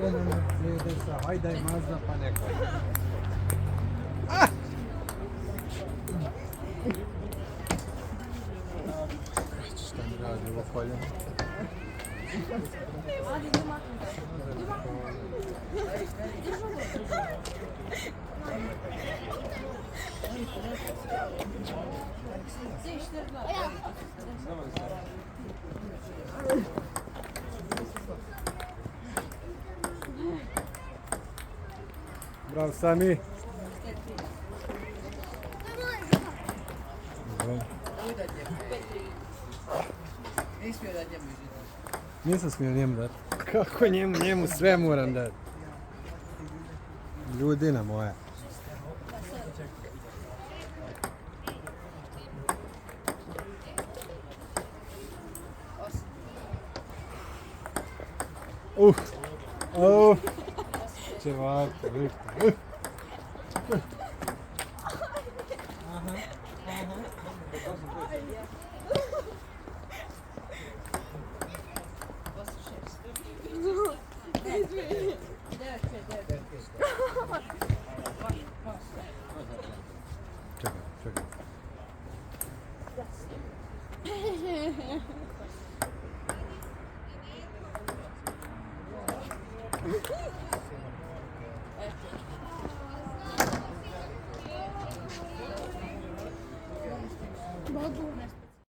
opomenu Mercedesa, Hyundai, Mazda pa neko. Šta mi radi ovo koljeno? Hadi Duma. Duma. Bravo Sami. Nisam smio njemu dati. Kako njemu sve moram dati. Ljudina moja. Ćevako, Viktor. Čekaj.